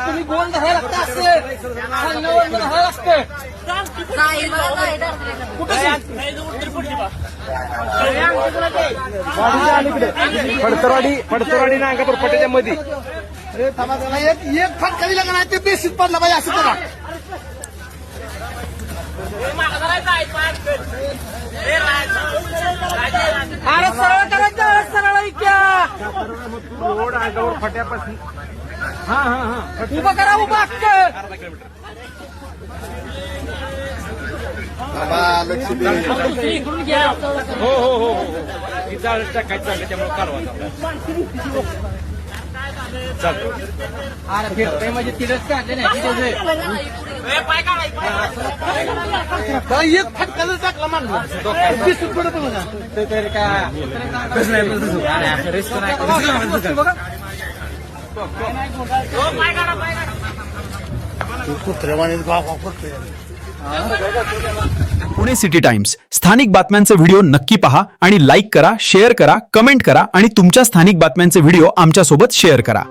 तुम्ही गोल धरायला लागतं असं धरायला लागतं फडतरवाडी नांगापूर पट्ट्याच्या मध्ये. अरे थांबा त्याला एक फटका दिला का नाही ते बेसिक पडला पाहिजे असं करा. अरे सरळ करायचं सरळ रोड अंगावर फट्यापासून उभं करा उभा हो हो हो हो जाळ टाकायचं चाललं त्यामुळे कालवा चालतो. अरे फिरतोय म्हणजे तिथंच काढले नाही एक फटका जर टाकला मानला पुणे सिटी टाइम्स स्थानिक बातम्यांचे व्हिडिओ नक्की पहा आणि लाईक करा, शेअर करा, कमेंट करा आणि तुमच्या स्थानिक बातम्यांचे व्हिडिओ आमच्यासोबत शेअर करा.